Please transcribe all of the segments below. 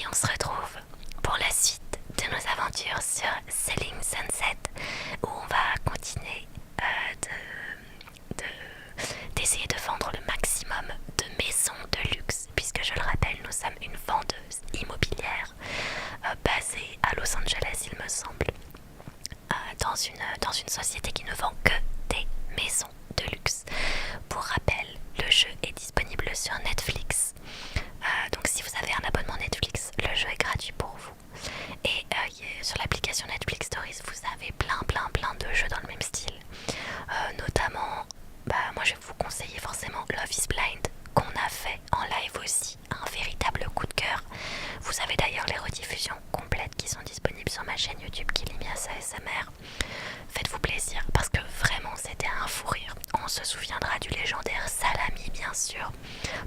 on se retrouve pour la suite de nos aventures sur Selling Sunset, où on va continuer d'essayer de vendre le maximum de maisons de luxe, puisque je le rappelle, nous sommes une vendeuse immobilière basée à Los Angeles, il me semble, dans une société qui ne vend que des maisons de luxe. Pour rappel, le jeu est disponible sur Netflix. Donc si vous avez un abonnement Netflix, le jeu est gratuit pour vous. Et sur l'application Netflix Stories, vous avez plein de jeux dans le même style. Notamment, moi je vais vous conseiller forcément Love is Blind, qu'on a fait en live aussi, un véritable coup de cœur. Vous avez d'ailleurs les rediffusions complètes qui sont disponibles sur ma chaîne YouTube Kilimias ASMR. Faites-vous plaisir, parce que vraiment c'était un fou rire. On se souviendra du légendaire Salami, bien sûr,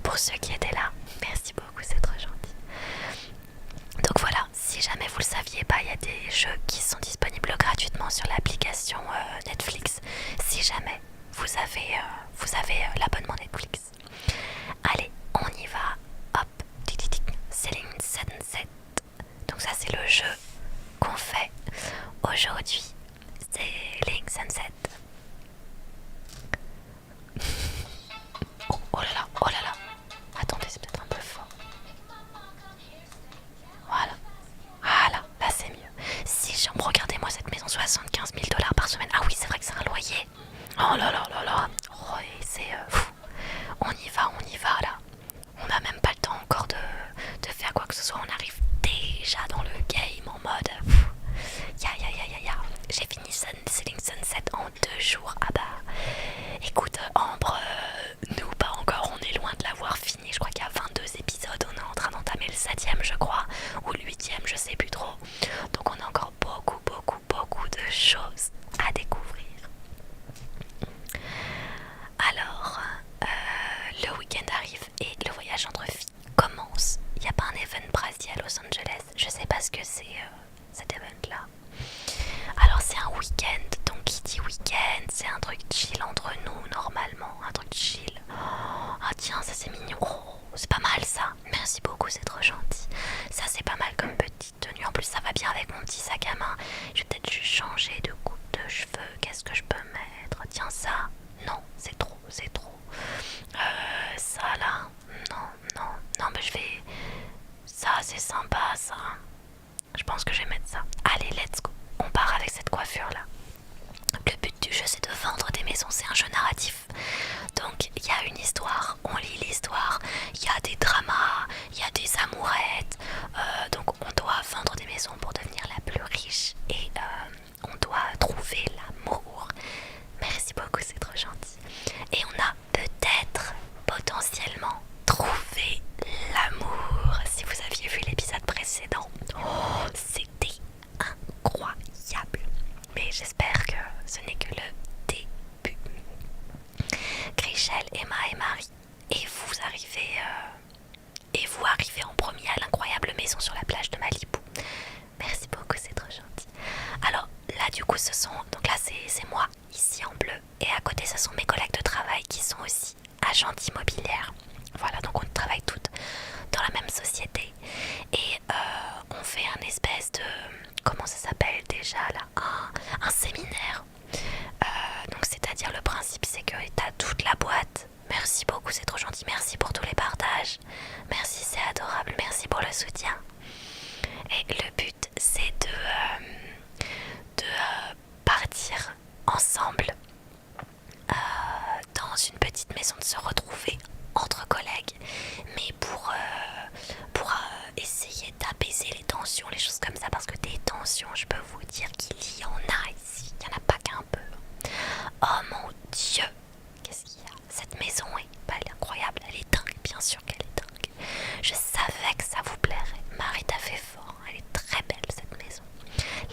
pour ceux qui étaient là. Merci beaucoup, c'est trop gentil. Donc voilà, si jamais vous le saviez pas, il y a des jeux qui sont disponibles gratuitement sur l'application Netflix. Si jamais vous avez l'abonnement Netflix. Allez, on y va. Hop, Selling Sunset. Donc ça c'est le jeu qu'on fait aujourd'hui. Selling Sunset. Oh là là. Attendez, c'est peut-être un peu fort. Voilà, là c'est mieux. Si regardez-moi cette maison, 75 000 $ par semaine. Ah oui, c'est vrai que c'est un loyer. Oh là là. Oh, c'est fou. On y va là. On n'a même pas le temps encore de faire quoi que ce soit. On arrive déjà dans le game en mode ya. J'ai fini Selling Sunset en 2 jours. Ah bah écoute Ambre, nous pas encore, on est loin de l'avoir fini. Je crois qu'il y a 22 épisodes, on est en train d'entamer le 7e je crois, ou le 8e, je sais plus trop. Donc on a encore beaucoup de choses à découvrir. Alors le week-end arrive et le voyage entre filles commence. Il n'y a pas un event Brasier à Los Angeles, je sais pas ce que c'est cet event là. Alors c'est un week-end, donc qui dit week-end, c'est un truc chill entre nous normalement, un truc chill. Ah tiens, ça c'est mignon, oh, c'est pas mal ça, merci beaucoup, c'est trop gentil. Ça c'est pas mal comme petite tenue, en plus ça va bien avec mon petit sac à main. Je vais peut-être juste changer de coupe de cheveux, qu'est-ce que je peux mettre? Tiens ça, non, c'est trop. Ça là, non, mais je vais... Ça c'est sympa ça. Je pense que je vais mettre ça. Allez, let's go. On part avec cette coiffure là. Le but du jeu c'est de vendre des maisons, c'est un jeu narratif. Donc il y a une histoire, on lit l'histoire, il y a des dramas, il y a des amourettes. Donc on doit vendre des maisons pour devenir la plus riche et on doit trouver l'amour. Merci beaucoup, c'est trop gentil. Et on a peut-être potentiellement trouvé l'amour. Si vous aviez vu l'épisode précédent, oh, c'était incroyable. Mais j'espère que ce n'est que le début. Chrishell, Emma et Marie. Et vous arrivez en premier à l'incroyable maison sur la plage de Malibu. Merci beaucoup, c'est trop gentil. Alors là du coup donc là c'est moi ici en bleu. Et à côté ce sont mes collègues de travail qui sont aussi agentes immobilières. Voilà, donc on travaille toutes dans la même société. Et on fait un espèce de... Comment ça s'appelle déjà là, un séminaire. Donc c'est-à-dire le principe c'est que t'as toute la boîte. Merci beaucoup, c'est trop gentil. Merci pour tous les partages. Merci, c'est adorable. Merci pour le soutien. Et le but c'est de partir ensemble dans une petite maison, de se retrouver entre collègues, mais pour essayer d'apaiser les tensions, les choses comme ça, parce que des tensions, je peux vous dire qu'il y en a ici, il n'y en a pas qu'un peu. Oh mon Dieu, qu'est-ce qu'il y a? Cette maison elle est incroyable, elle est dingue, bien sûr qu'elle est dingue. Je savais que ça vous plairait, Marie t'a fait fort, elle est très belle cette maison.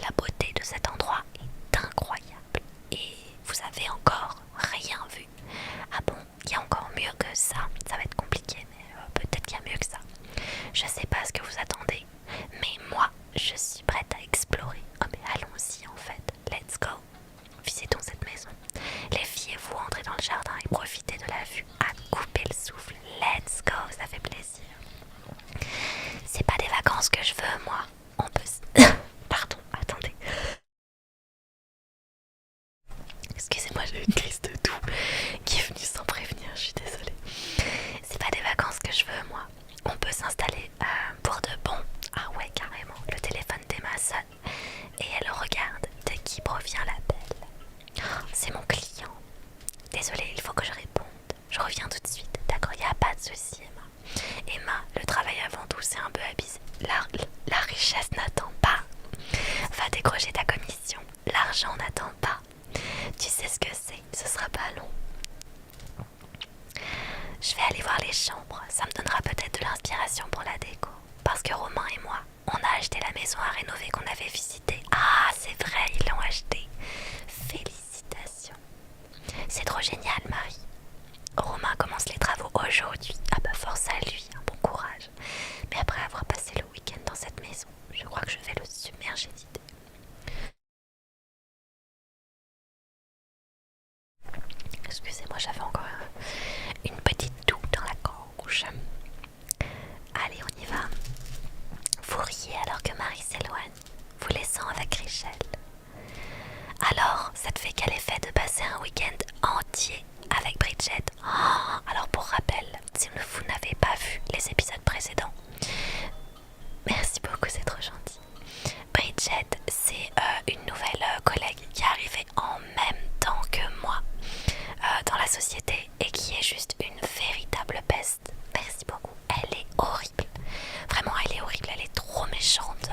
La beauté de cet endroit est incroyable et vous avez encore rien vu. Ah bon, il y a encore mieux que ça va être compliqué, mais peut-être qu'il y a mieux que ça. Je sais pas ce que vous attendez, mais moi je suis prête à explorer. Oh mais allons-y en fait, let's go. Visitons cette maison. Les filles et vous entrez dans le jardin et profitez de la vue à couper le souffle. Let's go, ça fait plaisir. C'est pas des vacances vacances que je veux, moi. On peut... Pardon, attendez. Excusez-moi, j'ai une crise de toux qui est venue sans prévenir, je suis désolée. C'est pas des vacances que je veux, moi. On peut s'installer pour de bon. Ah ouais, carrément. Le téléphone d'Emma sonne et elle regarde de qui provient l'appel. Oh, c'est mon client. Désolée, il faut que je réponde. Je reviens tout de suite. D'accord, il n'y a pas de souci, Emma. Emma, le travail avant tout, c'est un peu abusé. La richesse n'attend pas. Va décrocher ta commission. L'argent n'attend pas. Tu sais ce que c'est, ce sera pas long. Je vais aller voir les chambres, ça me donnera peut-être de l'inspiration pour la déco. Parce que Romain et moi, on a acheté la maison à rénover qu'on avait visitée. Ah, c'est vrai, ils l'ont achetée. Félicitations. C'est trop génial, Marie. Romain commence les travaux aujourd'hui. Ah bah force à lui, un bon courage. Mais après avoir passé le week-end dans cette maison, je crois que je vais le submerger d'idées. Excusez-moi, j'avais encore une petite toux dans la gorge. Allez, on y va. Vous riez alors que Marie s'éloigne, vous laissant avec Richel. Alors, ça te fait quel effet de passer un week-end entier avec Bridget? Alors pour rappel, si vous n'avez pas vu les épisodes précédents, merci beaucoup, c'est trop gentil. Bridget, c'est une nouvelle collègue qui est arrivée en même temps que moi dans la société et qui est juste une véritable peste. Merci beaucoup. Elle est horrible. Vraiment, elle est horrible. Elle est trop méchante.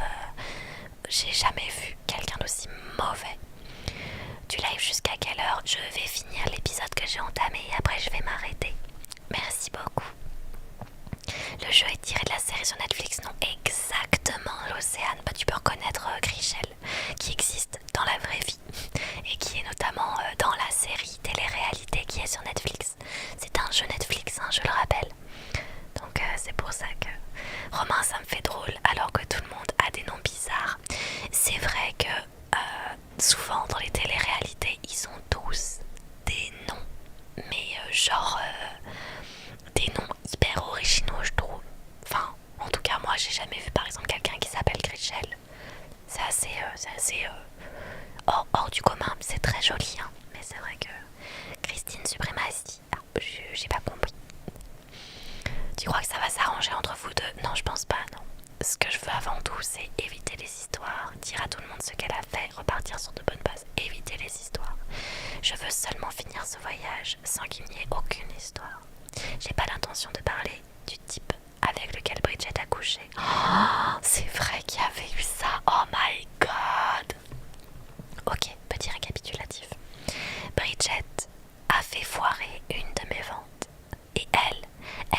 J'ai jamais vu quelqu'un d'aussi mauvais. Tu live jusqu'à quelle heure? Je vais finir l'épisode que j'ai entamé et après je vais m'arrêter. Merci beaucoup. Le jeu est tiré de la série sur Netflix, non exactement, l'Océane. Bah, tu peux reconnaître Grichel, qui existe dans la vraie vie et qui est notamment dans la série télé-réalité qui est sur Netflix. C'est un jeu Netflix, hein, je le rappelle. Donc c'est pour ça que Romain, ça me fait drôle alors que tout le monde a des noms bizarres. C'est vrai que souvent dans les télé-réalités, ils ont tous des noms, mais genre des noms hyper originaux, je trouve. Enfin, en tout cas, moi, j'ai jamais vu par exemple quelqu'un qui s'appelle Grichel. C'est assez hors du commun. C'est très joli, hein. Mais c'est vrai que Christine Suprématie, j'ai pas compris. Tu crois que ça va s'arranger entre vous deux? Non, je pense pas, non. Ce que je veux avant tout, c'est éviter les histoires, dire à tout le monde ce qu'elle a fait, repartir sur de bonnes bases, éviter les histoires. Je veux seulement finir ce voyage sans qu'il n'y ait aucune histoire. J'ai pas l'intention de parler du type avec lequel Bridget a couché. Oh, c'est vrai qu'il y avait eu ça. Oh my god. Ok, petit récapitulatif. Bridget a fait foirer une de mes ventes. Et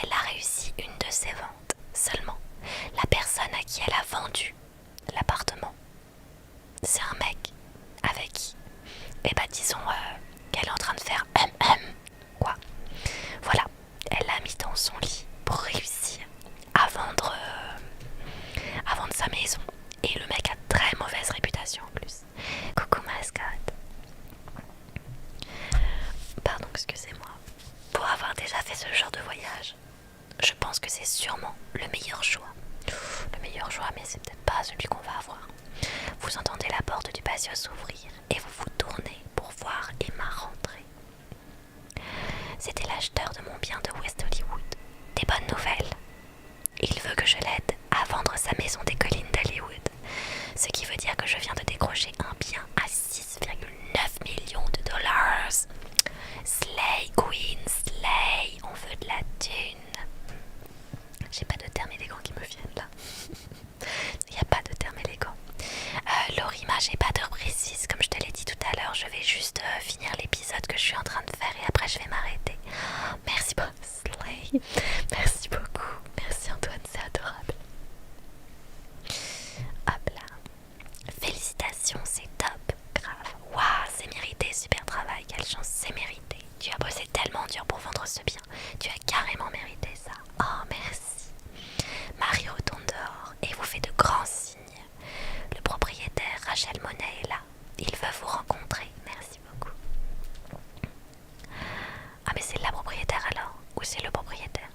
elle a réussi une de ses ventes. Seulement, la personne à qui elle a vendu l'appartement, c'est un mec avec qui, eh ben disons qu'elle est en train de faire quoi. Voilà, elle l'a mis dans son lit pour réussir à vendre sa maison. Et le mec a très mauvaise réputation en plus. Coucou mascotte. Pardon, excusez-moi. Pour avoir déjà fait ce genre de voyage, je pense que c'est sûrement le meilleur choix. Le meilleur choix, mais c'est peut-être pas celui qu'on va avoir. Vous entendez la porte du patio s'ouvrir et vous vous tournez pour voir Emma rentrer. C'était l'acheteur de mon bien de West Hollywood. Des bonnes nouvelles. Il veut que je l'aide à vendre sa maison des collines d'Hollywood. Ce qui veut dire que je viens de décrocher un bien à 6,9 millions de dollars. Slay, Queen, slay. On veut de la thune. J'ai pas de termes élégants qui me viennent là. Il n'y a pas de termes élégants. Lorima, j'ai pas d'heure précise. Comme je te l'ai dit tout à l'heure, je vais juste finir l'épisode que je suis en train de faire et après je vais m'arrêter. Merci beaucoup, Slay. Merci beaucoup. Merci Antoine, c'est adorable. Hop là. Félicitations, c'est top. Grave. Waouh, c'est mérité. Super travail. Quelle chance, c'est mérité. Tu as bossé tellement dur pour vendre ce bien. Tu as carrément mérité ça. Oh, merci. Marie retourne dehors et vous fait de grands signes. Le propriétaire, Rachel Monet, est là. Il veut vous rencontrer. Merci beaucoup. Ah, mais c'est la propriétaire alors? Ou c'est le propriétaire?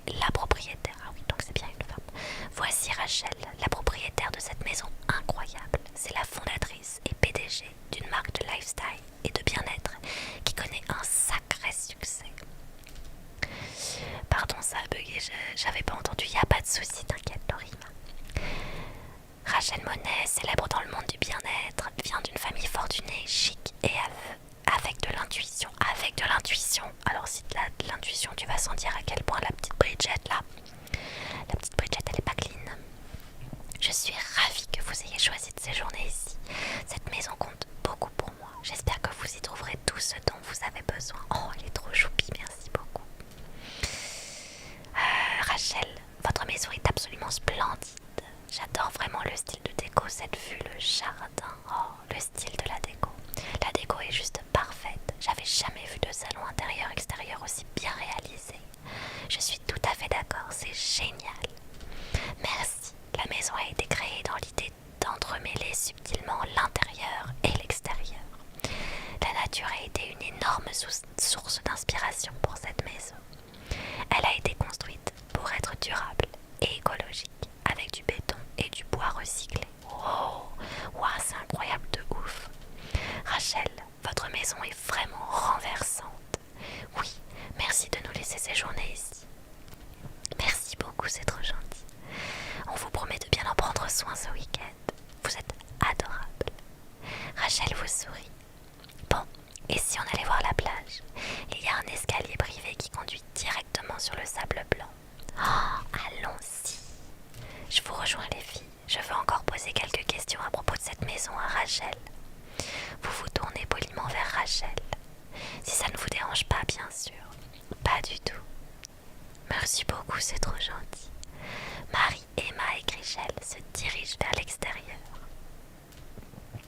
la propriétaire. Ah oui, donc c'est bien une femme. Voici Rachel, la propriétaire de cette maison incroyable. C'est la fondatrice et PDG d'une marque de lifestyle et de bien-être qui connaît un sacré succès. Pardon, ça a bugué, j'avais pas entendu. Y a pas de souci, t'inquiète, Lorima. Rachel Monet, célèbre dans le monde du bien-être, vient d'une famille fortunée, chic et avec de l'intuition. Avec de l'intuition. Alors si tu as de l'intuition, tu vas sentir à quel point la petite Bridget là, la petite Bridget elle est pas clean. Je suis ravie que vous ayez choisi de séjourner ici. Cette maison compte beaucoup pour moi. J'espère que vous y trouverez tout ce dont vous avez besoin. Oh, elle est trop choupie, merci beaucoup. Rachel, votre maison est absolument splendide. J'adore vraiment le style de déco, cette vue, le jardin. Oh, le style de la déco. La déco est juste parfaite. J'avais jamais vu de salon intérieur-extérieur aussi bien réalisé. Je suis tout à fait d'accord, c'est génial. Merci. La maison a été créée dans l'idée d'entremêler subtilement l'intérieur et l'extérieur. La nature a été une énorme source d'inspiration pour cette maison. Elle a été construite pour être durable et écologique, avec du béton et du bois recyclé. Oh, wow, c'est incroyable de ouf. Rachel, votre maison est vraiment renversante. Oui, merci de nous laisser séjourner ici. Merci beaucoup, c'est trop gentil. On vous promet de bien en prendre soin ce week-end. Vous êtes adorable. Rachel vous sourit. Bon, et si on allait voir la plage? Il y a un escalier privé qui conduit directement sur le sable blanc. Oh, allons-y. Je vous rejoins les filles. Je veux encore poser quelques questions à propos de cette maison à Rachel. Vous vous tournez poliment vers Rachel. Si ça ne vous dérange pas, bien sûr. Pas du tout. Merci beaucoup, c'est trop gentil. Marie, Emma et Grichel se dirigent vers l'extérieur.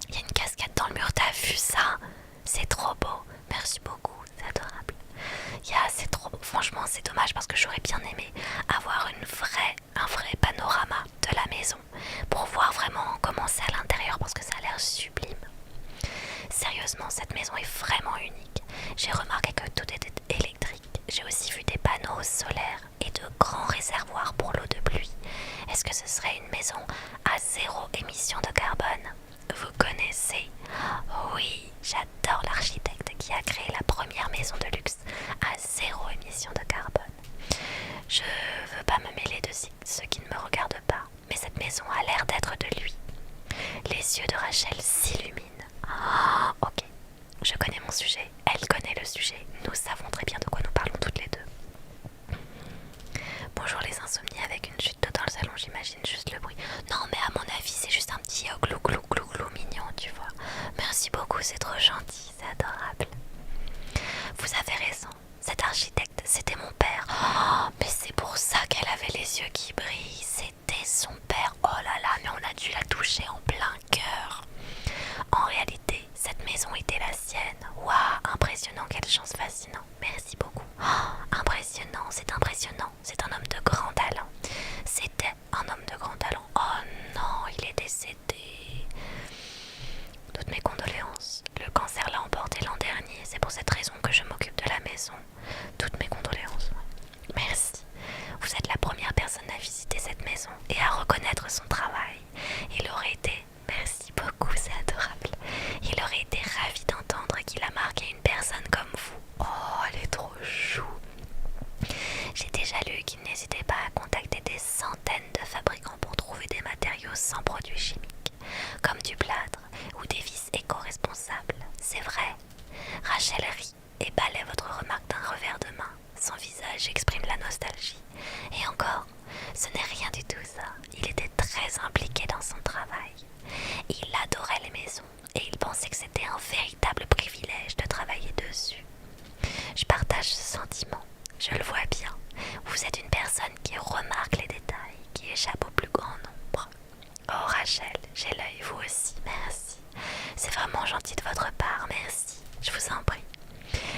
Il y a une cascade dans le mur, t'as vu ça? C'est trop beau. Merci beaucoup, c'est adorable. C'est trop beau. Franchement, c'est dommage parce que j'aurais bien aimé avoir un vrai panorama de la maison pour voir vraiment comment c'est à l'intérieur parce que ça a l'air sublime. Sérieusement, cette maison est vraiment unique. J'ai remarqué que tout était électrique. J'ai aussi vu des panneaux solaires et de grands réservoirs pour l'eau de pluie. Est-ce que ce serait une maison à zéro émission de carbone? Vous connaissez? Oui, j'adore l'architecte qui a créé la première maison de luxe à zéro émission de carbone. Je veux pas me mêler de ce qui ne me regarde pas, mais cette maison a l'air d'être de lui. Les yeux de Rachel s'illuminent. Oh, ok, je connais mon sujet, elle connaît le sujet, nous savons très bien de quoi nous parlons toutes les deux. Bonjour les insomnies avec une chute d'eau dans le salon, j'imagine juste le bruit. Non mais à mon avis c'est juste un petit glou glou glou glou mignon, tu vois. Merci beaucoup, c'est trop gentil, c'est adorable. Vous avez raison, cet architecte c'était mon père. Oh, mais c'est pour ça qu'elle avait les yeux qui brillent, c'était son père. Oh là là, mais on a dû la toucher en plein cœur. En réalité, cette maison était la sienne. Waouh, impressionnant, quelle chance fascinante. Merci beaucoup. Oh, impressionnant, c'est un homme de grand talent. C'était un homme de grand talent. Oh non, il est décédé. Toutes mes condoléances. Le cancer l'a emporté l'an dernier. C'est pour cette raison que je m'occupe de la maison. Toutes mes condoléances. Merci. Vous êtes la première personne à visiter cette maison et à reconnaître son travail. Il aurait été... Merci beaucoup, c'est adorable. Il aurait été ravi d'entendre qu'il a marqué une personne comme vous. Oh, elle est trop chou. J'ai déjà lu qu'il n'hésitait pas à contacter des centaines de fabricants pour trouver des matériaux sans produits chimiques, comme du plâtre ou des vis éco-responsables. C'est vrai. Rachel rit et balaie votre remarque d'un revers de main. Son visage exprime la nostalgie. Et encore, ce n'est rien du tout ça. Il était très impliqué dans son travail. Il adorait les maisons et il pensait que c'était un véritable privilège de travailler dessus. Je partage ce sentiment, je le vois bien. Vous êtes une personne qui remarque les détails, qui échappe au plus grand nombre. Oh Rachel, j'ai l'œil, vous aussi, merci. C'est vraiment gentil de votre part, merci. Je vous en prie.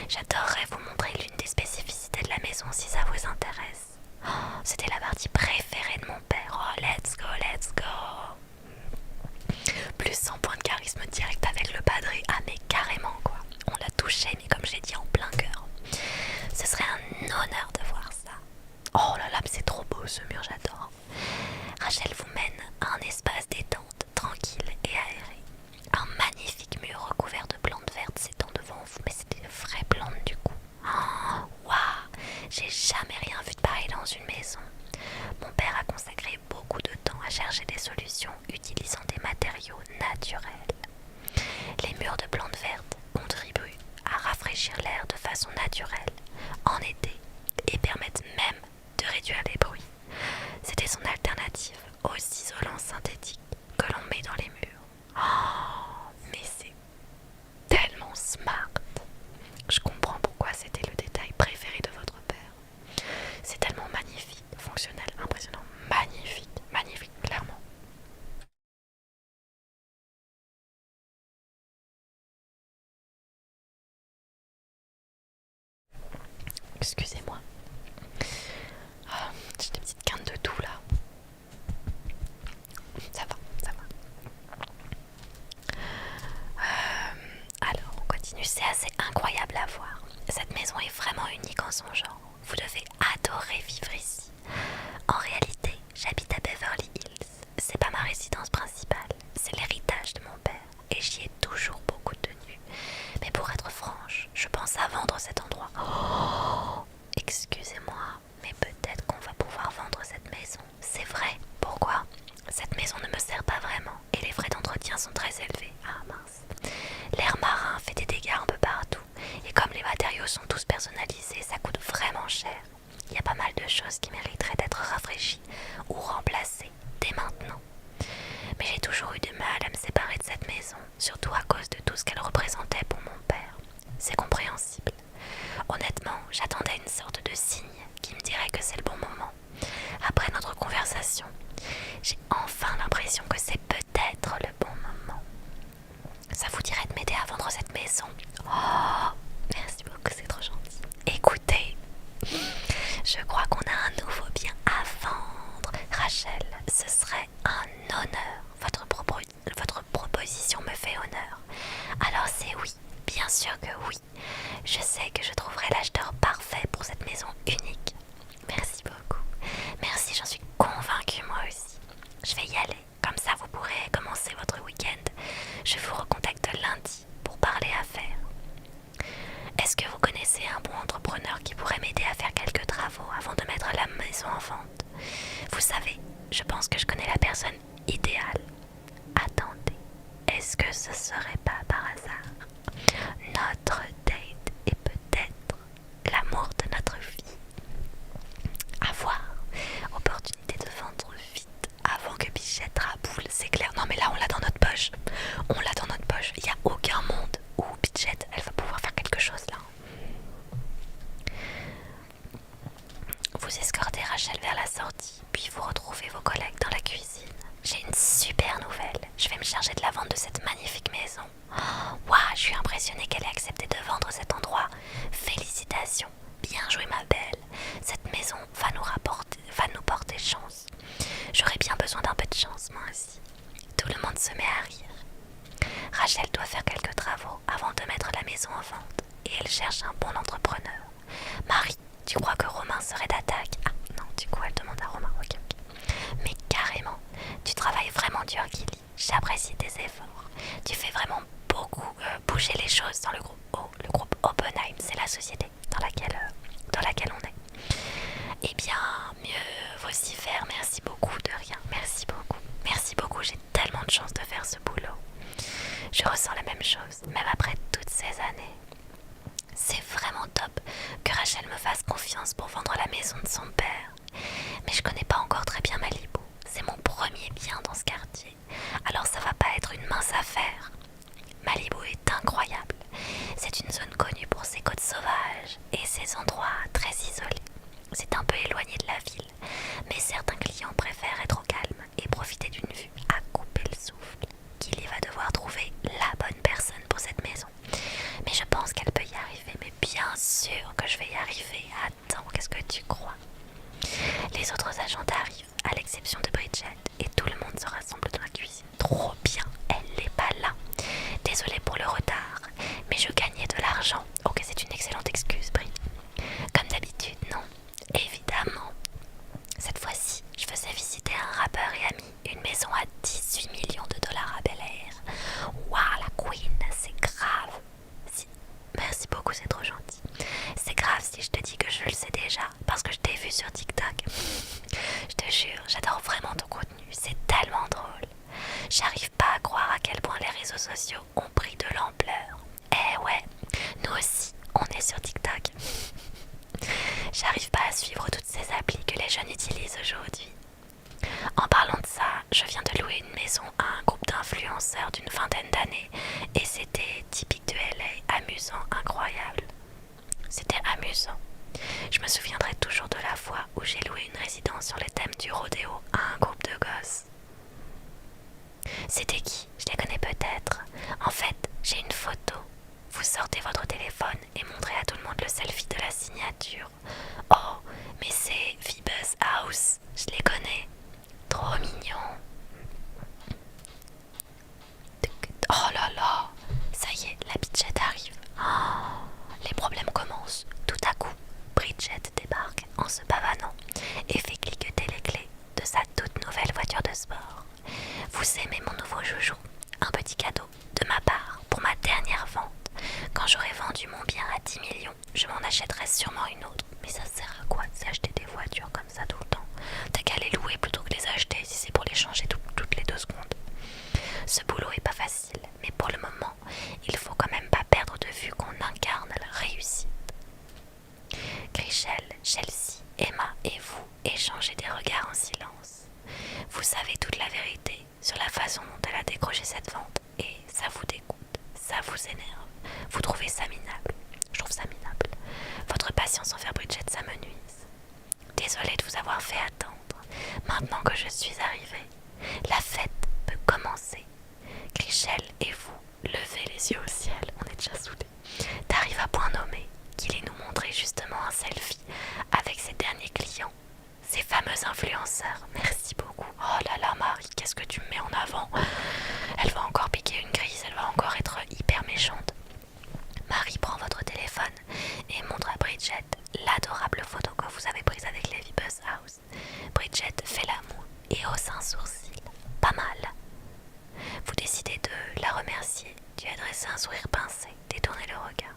J'adorerais vous montrer l'une des spécificités de la maison si ça vous intéresse. Oh, c'était la partie préférée de mon père. Oh, let's go, let's go. Plus 100 points de charisme direct avec le padré. Ah mais carrément quoi. On l'a touché mais comme je l'ai dit en plein cœur. Ce serait un honneur de voir ça. Oh là là, jamais rien vu de pareil dans une maison. Mon père a consacré beaucoup de temps à chercher des solutions utilisant des matériaux naturels. Les murs de plantes vertes contribuent à rafraîchir l'air de façon naturelle en été et permettent même de réduire les bruits. C'était son alternative aux isolants synthétiques que l'on met dans les murs. Oh, mais c'est tellement smart. Je comprends pourquoi c'était le détail préféré de votre père. C'est tellement magnifique, fonctionnel, impressionnant, magnifique, magnifique, clairement. Excusez-moi. J'ai des petites quintes de tout là. Ça va, ça va. Alors, on continue. C'est assez incroyable à voir. Cette maison est vraiment unique en son genre. Vous devez adorer vivre ici. En réalité, j'habite à Beverly Hills. C'est pas ma résidence principale. C'est l'héritage de mon père. Et j'y ai toujours beaucoup tenu. Mais pour être franche, je pense à vendre cet endroit. Oh, excusez-moi, mais peut-être qu'on va pouvoir vendre cette maison. C'est vrai. Pourquoi? Cette maison ne me sert pas vraiment et les frais d'entretien sont très élevés. Ah mince. L'air marin fait des dégâts un peu partout et comme les matériaux sont tous personnalisés, ça coûte vraiment cher. Il y a pas mal de choses qui mériteraient d'être rafraîchies ou remplacées dès maintenant. Mais j'ai toujours eu du mal à me séparer de cette maison, surtout à cause de tout ce qu'elle représentait pour mon père. C'est compréhensible. Honnêtement, j'attendais une sorte de signe qui me dirait que c'est le bon moment. Après notre conversation, j'ai enfin l'impression que c'est peut-être le bon moment. Ça vous dirait de m'aider à vendre cette maison? Oh, merci beaucoup, c'est trop gentil. Écoutez, je crois qu'on a un nouveau bien à vendre. Rachel, ce serait un honneur. Votre proposition me fait honneur. Alors c'est oui, bien sûr que oui. Je sais que je trouverai l'acheteur parfait pour cette maison unique. Merci beaucoup. Merci, j'en suis convaincue moi aussi. Je vais y aller, comme ça vous pourrez commencer votre week-end. Je vous recontacte lundi pour parler affaires. Est-ce que vous connaissez un bon entrepreneur qui pourrait m'aider à faire quelques travaux avant de mettre la maison en vente? Vous savez, je pense que je connais la personne idéale. Attendez, est-ce que ce serait pas par hasard notre date et peut-être l'amour de notre vie? À voir. Opportunité de vendre vite avant que Bichette raboule, c'est clair. Non mais là on l'a dans notre poche. On l'a dans notre poche. Il n'y a aucun monde où Bichette elle va pouvoir faire quelque chose là. Vous escortez Rachel vers la sortie, puis vous retrouvez vos collègues dans la cuisine. J'ai une super nouvelle. Je vais me charger de la vente de cette magnifique maison. Waouh, je suis impressionnée qu'elle ait accepté de vendre cet endroit. Félicitations. Bien joué ma belle. Cette maison va nous porter chance. J'aurais bien besoin d'un peu de chance moi aussi. Tout le monde se met à rire. Rachel doit faire quelques travaux avant de mettre la maison en vente et elle cherche un bon entrepreneur. Marie, tu crois que Romain serait d'attaque? Ah non, du coup elle demande à Romain, ok. Mais carrément, tu travailles vraiment dur Gilly, j'apprécie tes efforts. Tu fais vraiment beaucoup bouger les choses dans le groupe. Oh, le groupe Oppenheim, c'est la société dans laquelle on est. Eh bien, mieux vaut s'y faire, merci beaucoup, de rien, merci beaucoup, j'ai tellement de chance de faire ce boulot. Je ressens la même chose, même après toutes ces années. C'est vraiment top que Rachel me fasse confiance pour vendre la maison de son père. Mais je connais pas encore très bien Malibu. C'est mon premier bien dans ce quartier. Alors ça va pas être une mince affaire. Malibu est incroyable. C'est une zone connue pour ses côtes sauvages et ses endroits très isolés. C'est un peu éloigné de la ville, mais certains clients préfèrent être au calme et profiter d'une vue à couper le souffle. Qu'il y va devoir trouver la bonne personne pour cette maison. Mais je pense qu'elle peut y arriver, mais bien sûr que je vais y arriver. Attends, qu'est-ce que tu crois? Les autres agents arrivent, à l'exception de Bridget, et tout le monde se rassemble dans la cuisine. Trop bien, elle n'est pas là. Désolée pour le retard, mais je gagnais de l'argent. Ok, c'est une excellente excuse, Brid. Comme d'habitude, non. Évidemment. Cette fois-ci, je faisais visiter un rappeur et ami une maison à 18 millions de dollars à Bel Air. Waouh, la Queen, c'est grave. Merci beaucoup, c'est trop gentil. C'est grave si je te dis que je le sais déjà, parce sur TikTok. Je te jure, j'adore vraiment ton contenu, c'est tellement drôle. J'arrive pas à croire à quel point les réseaux sociaux ont pris de l'ampleur. Eh ouais, nous aussi, on est sur TikTok. J'arrive pas à suivre toutes ces applis que les jeunes utilisent aujourd'hui. En parlant de ça, je viens de louer une maison à un groupe d'influenceurs d'une vingtaine d'années et c'était typique de LA, amusant, incroyable. C'était amusant. Je me souviendrai toujours de la fois où j'ai loué une résidence sur le thème du rodéo à un groupe de gosses. C'était qui? Je les connais peut-être. En fait, j'ai une photo. Vous sortez votre téléphone et montrez à tout le monde le selfie de la signature. Oh, mais c'est Vibuzz House, je les connais. Trop mignon. Oh là là, ça y est, la Bridget arrive. Oh, les problèmes commencent. Tout à coup, Bridget débarque en se pavanant et fait cliqueter les clés de sa toute nouvelle voiture de sport. Vous aimez mon nouveau joujou? Un petit cadeau de ma part pour ma dernière vente. Quand j'aurai vendu mon bien à 10 millions, je m'en achèterai sûrement une autre. Mais ça sert à quoi de s'acheter des voitures comme ça tout le temps? T'as qu'à les louer plutôt que les acheter si c'est pour les changer toutes les 2 secondes. Ce boulot est pas facile, mais pour le moment, il faut quand même pas perdre de vue qu'on incarne la réussite. Chrishell, Chelsea, Emma et vous échangez des regards en silence. Vous savez toute la vérité sur la façon dont elle a décroché cette vente et ça vous dégoûte, ça vous énerve. Vous trouvez ça minable. Je trouve ça minable. Votre patience envers Bridget, ça me nuise. Désolée de vous avoir fait attendre. Maintenant que je suis arrivée, la fête peut commencer. Chrishell et vous, levez les yeux au ciel, on est déjà soudés. T'arrives à point nommé qu'il ait nous montré justement un selfie avec ses derniers clients, ces fameux influenceurs. Merci beaucoup. Oh là là Marie, qu'est-ce que tu me mets en avant? Elle va encore piquer une crise, elle va encore être hyper méchante. Marie prend votre téléphone et montre à Bridget l'adorable photo que vous avez prise avec les Vibuzz House. Bridget fait la moue et hausse un sourcil. Pas mal. Vous décidez de la remercier, de lui adresser un sourire pincé, détournez le regard.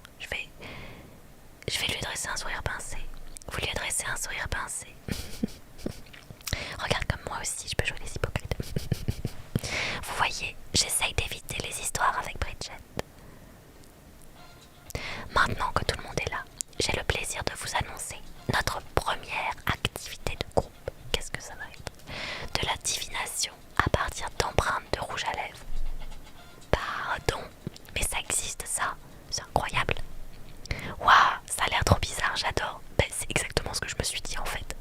Je vais lui adresser un sourire pincé. Vous lui adressez un sourire pincé. Regarde comme moi aussi, je peux jouer les hypocrites. Vous voyez, j'essaye d'éviter les histoires avec Bridget. Maintenant que tout le monde est là, j'ai le plaisir de vous annoncer notre première activité de groupe. Qu'est-ce que ça va être? De la divination à partir d'empreintes de rouge à lèvres. Pardon, mais ça existe ça? C'est incroyable. Waouh, ça a l'air trop bizarre, j'adore. Ben, c'est exactement ce que je me suis dit en fait.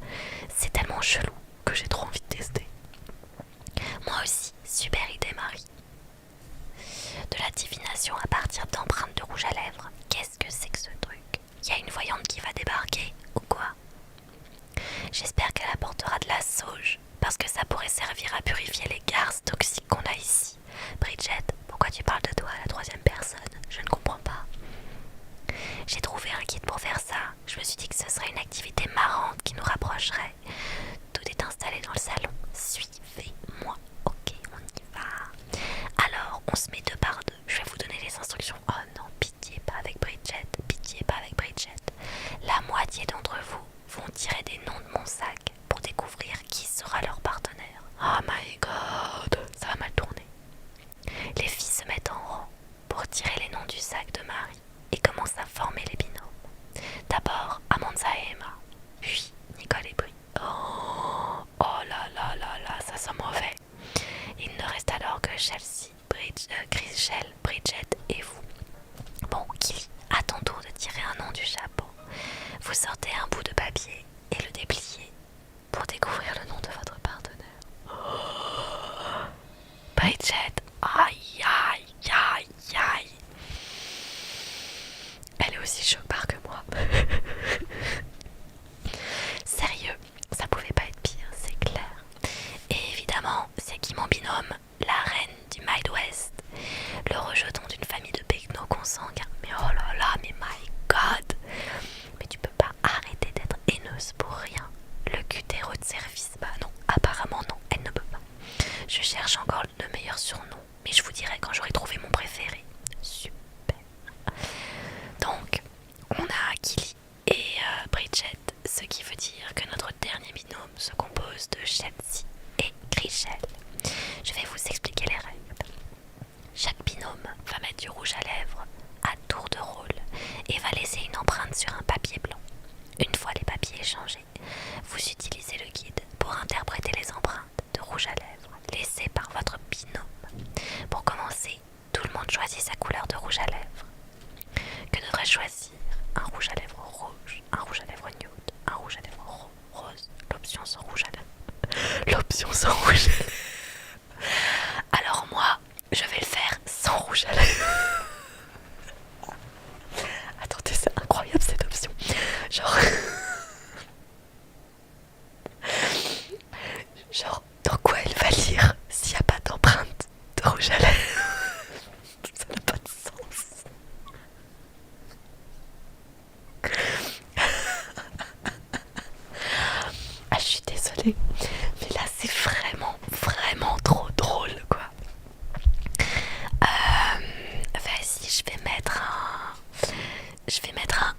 C'est tellement chelou que j'ai trop envie de tester. Moi aussi, super idée Marie. De la divination à partir d'empreintes de rouge à lèvres. Qu'est-ce que c'est que ce truc? Y a une voyante qui va débarquer ou quoi? J'espère qu'elle apportera de la sauge, parce que ça pourrait servir à purifier les gares toxiques qu'on a ici. Bridget, pourquoi tu parles de toi à la 3e personne? Je ne comprends pas. J'ai trouvé un guide pour faire ça. Je me suis dit que ce serait une activité marrante qui nous rapprocherait. Tout est installé dans le salon. Suivez-moi. Ok, on y va. Alors, on se met 2 par 2. Je vais vous donner les instructions. Oh non, pitié, pas avec Bridget. Pitié, pas avec Bridget. La moitié d'entre vous vont tirer des noms de mon sac pour découvrir qui sera leur partenaire. Oh my god, ça va mal tourner. Les filles se mettent en rang pour tirer les noms du sac de Marie et commencent à former les binômes. D'abord Amanda et Emma, puis Nicole et Brie. Oh là là là là, ça sent mauvais. Il ne reste alors que Chelsea, Chrishell, Bridget et vous. Bon, Killy, à ton tour de tirer un nom du chapeau. Vous sortez un bout de papier et le dépliez pour découvrir le nom de votre partenaire. Bridget, aïe aïe aïe aïe. Elle est aussi choquée que moi. Sérieux, ça pouvait pas être pire, c'est clair. Et évidemment, c'est qui mon binôme? La reine du Mild West. Le rejeton d'une famille de pecnos consanguins. Mais oh là là, mais my god. Mais tu peux pas arrêter d'être haineuse pour rien. Le cutéro de service, bah non, apparemment non, elle ne peut pas. Je cherche encore le meilleur surnom, mais je vous dirai quand j'aurai trouvé mon préféré. Super. Donc, on a Killy et Bridget, ce qui veut dire que notre vous utilisez le guide pour interpréter les empreintes de rouge à lèvres laissées par votre binôme. Pour commencer, tout le monde choisit sa couleur de rouge à lèvres. Que devrais-je choisir? Un rouge à lèvres rouge, un rouge à lèvres nude, un rouge à lèvres rose, l'option sans rouge à lèvres. L'option sans rouge à lèvres. Alors moi, je vais le faire sans rouge à lèvres. Attendez, c'est incroyable cette option. Genre... Genre, dans quoi elle va lire s'il n'y a pas d'empreinte de rouge à lèvres? Ça n'a pas de sens. Ah, je suis désolée, mais là c'est vraiment trop drôle quoi. Vas-y, je vais mettre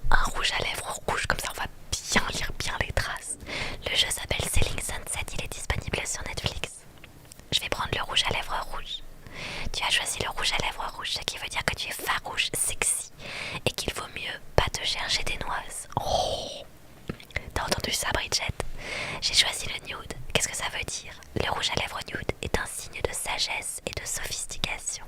un rouge à lèvres rouge, comme ça on va bien lire bien les traces. Le jeu s'appelle Selling Sunset, il est disponible sur Netflix. Je vais prendre le rouge à lèvres rouge. Tu as choisi le rouge à lèvres rouge, ce qui veut dire que tu es farouche, sexy et qu'il vaut mieux pas te chercher des noises. Oh, t'as entendu ça, Bridget? J'ai choisi le nude. Qu'est-ce que ça veut dire? Le rouge à lèvres nude est un signe de sagesse et de sophistication.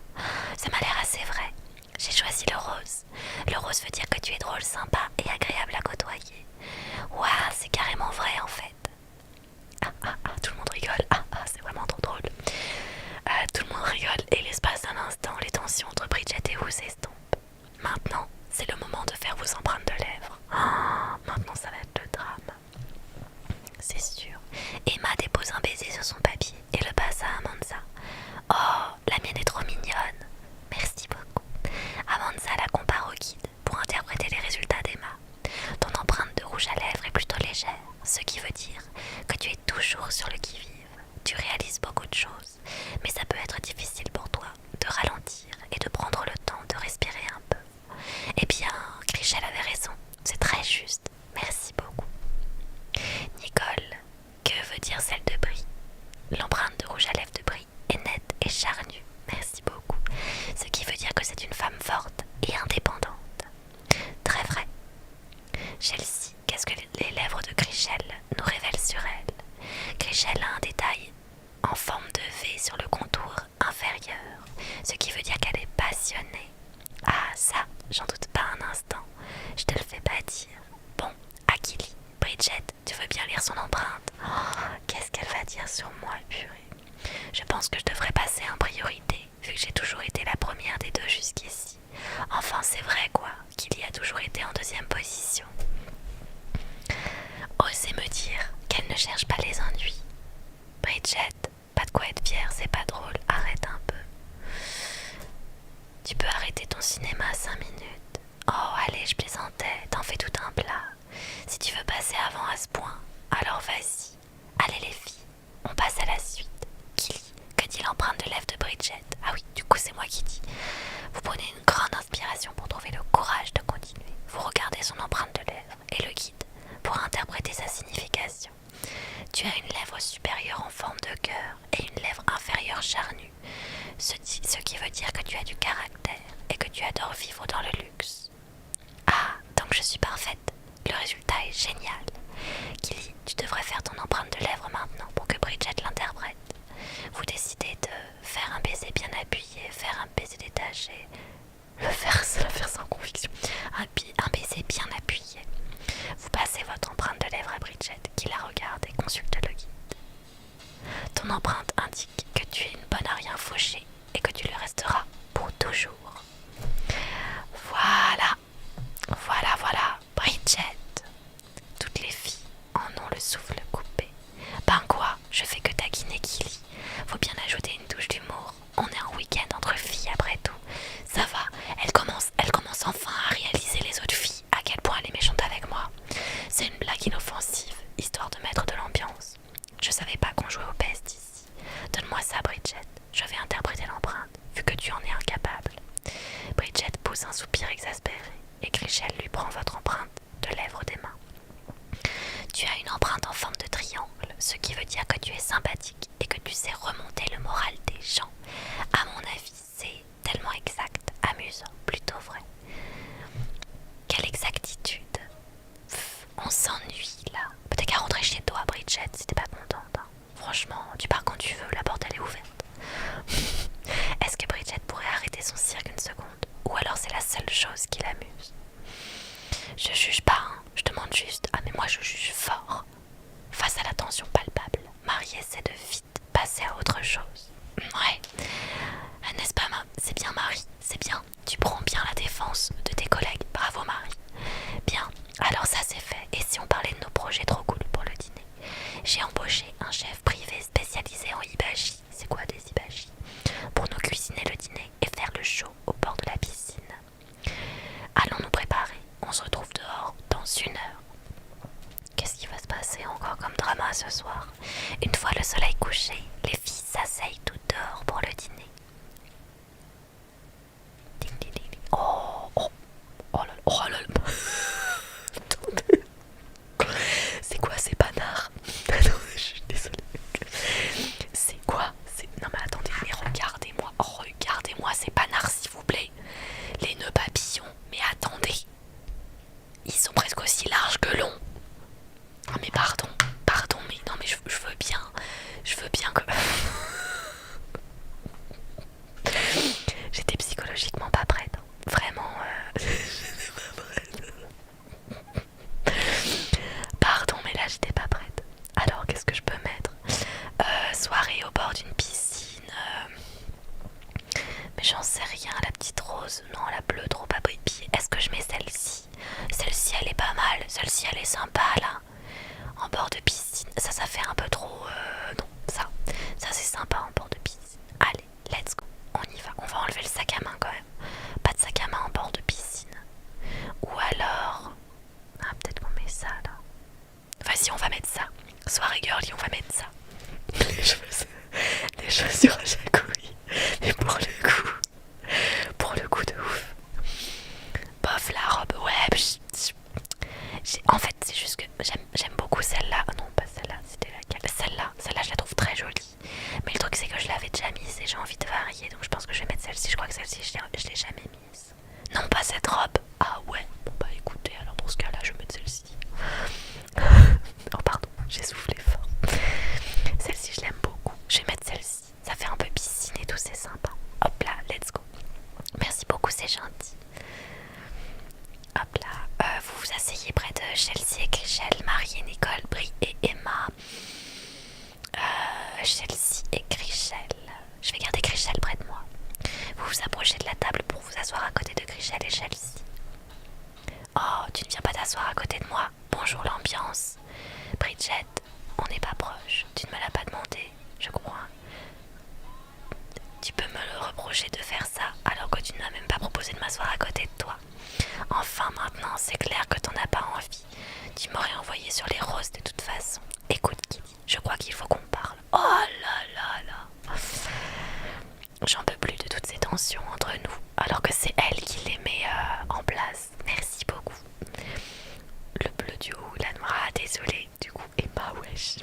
Ça m'a l'air assez vrai. J'ai choisi le rose. Le rose veut dire que tu es drôle, sympa et agréable à côtoyer. Waouh, c'est carrément vrai en fait. Tout le monde rigole. C'est vraiment trop drôle. Tout le monde rigole et l'espace d'un instant, les tensions entre Bridget et vous s'estompent. Maintenant, c'est le moment de faire vos empreintes de lèvres. Maintenant, ça va être le drame. C'est sûr. Emma dépose un baiser sur son papier et le passe à Amanza. Oh, la mienne est trop mignonne. Merci beaucoup. Amanza la compare au guide pour interpréter les résultats d'Emma. Ton empreinte de rouge à lèvres est plutôt légère, ce qui veut dire que tu es toujours sur le qui-vive. Tu réalises beaucoup de choses, mais ça peut être difficile pour toi de ralentir et de prendre le temps de respirer un peu. Eh bien, Chrishell avait raison, c'est très juste. Merci beaucoup. Nicole, que veut dire celle de Brie? L'empreinte de rouge à lèvres de Brie est nette et charnue. Merci beaucoup. Ce qui veut dire que c'est une femme forte et indépendante. Très vrai. Chelsea, qu'est-ce que les lèvres de Chrishell nous révèlent sur elle? Chrishell a un détail en forme de V sur le contour inférieur, ce qui veut dire qu'elle est passionnée. Ah, ça, j'en doute pas un instant. Je te le fais pas dire. Bon, Akili, Bridget, tu veux bien lire son empreinte? Qu'est-ce qu'elle va dire sur moi, purée? Je pense que je devrais passer en priorité, vu que j'ai toujours été la première des deux jusqu'ici. Enfin, c'est vrai quoi, qu'il y a toujours été en deuxième position. Osez me dire qu'elle ne cherche pas les ennuis. Bridget, pas de quoi être fière, c'est pas drôle, arrête un peu. Tu peux arrêter ton cinéma 5 minutes. Oh, allez, je plaisantais, t'en fais tout un plat. Si tu veux passer avant à ce point, alors vas-y. Allez les filles, on passe à la suite. Killy, que dit l'empreinte de lèvres de Bridget? Ah oui, du coup c'est moi qui dis. Vous prenez une grande inspiration pour trouver le courage de continuer. Vous regardez son empreinte de lèvres et le guide pour interpréter sa signification. Tu as une lèvre supérieure en forme de cœur et une lèvre inférieure charnue, ce qui veut dire que tu as du caractère et que tu adores vivre dans le luxe. Ah, donc je suis parfaite. Le résultat est génial. Killy, tu devrais faire ton empreinte de lèvres maintenant pour que Bridget l'interprète. Vous décidez de faire un baiser bien appuyé, faire un baiser détaché, le faire sans conviction, un baiser bien appuyé. Vous passez votre empreinte de lèvres à Bridget qui la regarde et consulte le guide. Ton empreinte indique que tu es une bonne à rien fauchée et que tu le resteras pour toujours. Voilà, Bridget. Toutes les filles en ont le souffle coupé. Ben quoi, je fais que taquiner Killy. Faut bien ajouter une touche d'humour. On est en week-end entre filles après tout. Ça va, elle commence enfin à réaliser les autres filles à quel point elle est méchante avec moi. C'est une blague inoffensive, histoire de mettre de l'ambiance. Je savais pas qu'on jouait au peste ici. Donne-moi ça, Bridget. Je vais interpréter l'empreinte, vu que tu en es incapable. Bridget pousse un soupir exaspéré et Chrishell lui prend votre empreinte de lèvres des mains. Tu as une empreinte en forme de triangle, ce qui veut dire que tu es sympathique et que tu sais remonter le moral des gens. À mon avis, c'est tellement exact, amusant, plutôt vrai. Quelle exactitude. On s'ennuie là. Peut-être qu'à rentrer chez toi, essaie de vite passer à autre chose. Ouais, n'est-ce pas, c'est bien Marie, c'est bien. Tu prends bien la défense de tes collègues. Bravo Marie. Bien, alors ça c'est fait. Et si on parlait de nos projets trop cool pour le dîner? J'ai embauché un chef privé spécialisé en hibachi. C'est quoi des hibachi? Pour nous cuisiner le dîner et faire le show au bord de la piscine. Allons nous préparer. On se retrouve dehors dans 1 heure. Qu'est-ce qui va se passer encore comme drama ce soir? Une fois le soleil couché, les filles s'asseyent toutes dehors pour le dîner. Ding, ding, ding, ding. Oh, oh, oh là là, oh là là. Attendez. C'est quoi ces panards? Non, je suis désolée. C'est quoi? Non mais attendez, mais regardez-moi ces panards s'il vous plaît. Les nœuds papillons, mais attendez. Ils sont presque aussi larges que longs. Ah mais pardon, mais non mais je veux bien que... J'étais psychologiquement pas prête, vraiment, j'étais pas prête. Pardon, mais là j'étais pas prête. Alors qu'est-ce que je peux mettre? Soirée au bord d'une piscine, mais j'en sais rien, la petite rose, non la bleue trop pas pied. Est-ce que je mets celle-ci? Celle-ci elle est pas mal, celle-ci elle est sympa là. En bord de piscine, ça fait un peu trop... non, ça c'est sympa en bord de piscine. Allez, let's go, on y va. On va enlever le sac à main quand même. Pas de sac à main en bord de piscine. Ou alors... Ah, peut-être qu'on met ça là. Vas-y, on va mettre ça. Soirée girly, on va mettre ça. Les chaussures à jacouille. Mais pour le coup de ouf. Bof, la robe, ouais. En fait, c'est juste que j'aime beaucoup celle-là. Non, pas celle-là, c'était laquelle? Celle-là, je la trouve très jolie. Mais le truc, c'est que je l'avais déjà mise et j'ai envie de varier. Donc je pense que je vais mettre celle-ci. Je crois que celle-ci, je l'ai jamais mise. Non, pas cette robe. Ah ouais, bon bah écoutez, alors dans ce cas-là, je vais mettre celle-ci. Oh pardon, j'ai soufflé fort. Celle-ci, je l'aime beaucoup. Je vais mettre celle-ci. Ça fait un peu piscine et tout, c'est sympa. Hop là, let's go. Merci beaucoup, c'est gentil. Hop là, vous vous asseyez près de Chelsea et Chrishell, Marie et Nicole, Brie et Emma. Chelsea et Chrishell. Je vais garder Chrishell près de moi. Vous vous approchez de la table pour vous asseoir à côté de Chrishell et Chelsea. Oh, tu ne viens pas t'asseoir à côté de moi? Bonjour l'ambiance. Bridget, on n'est pas proche. Tu ne me l'as pas demandé, je crois. Tu peux me le reprocher de faire ça alors que tu ne m'as même pas proposé de m'asseoir à côté de toi. Enfin maintenant, c'est clair que t'en as pas envie. Tu m'aurais envoyé sur les roses de toute façon. Écoute Kitty, je crois qu'il faut qu'on parle. Oh là là là. J'en peux plus de toutes ces tensions entre nous, alors que c'est elle qui les met en place. Merci beaucoup. Le bleu du haut, la noire, ah, désolée. Du coup, Emma, wesh.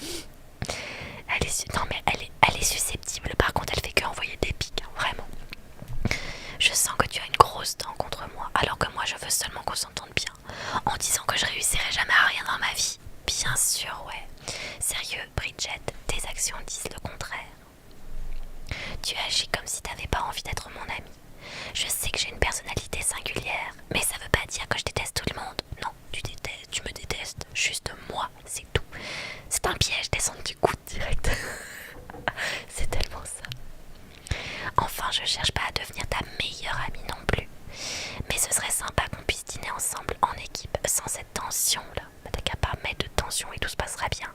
Non mais elle est susceptible. Par contre, elle fait que envoyer des pics, hein, vraiment. Je sens que tu as une grosse dent contre moi, alors que moi je veux seulement qu'on s'entende bien, en disant que je réussirai jamais à rien dans ma vie. Bien sûr, ouais. Sérieux, Bridget, tes actions disent le contraire. Tu agis comme si t'avais pas envie d'être mon amie. Je sais que j'ai une personnalité singulière, mais ça veut pas dire que je déteste tout le monde. Non, tu me détestes, juste moi, c'est tout. C'est un piège, descendre du coude direct. C'est tellement ça. Enfin, je cherche pas à devenir ta meilleure amie non plus. Mais ce serait sympa qu'on puisse dîner ensemble en équipe, sans cette tension là. T'as qu'à pas mettre de tension et tout se passera bien.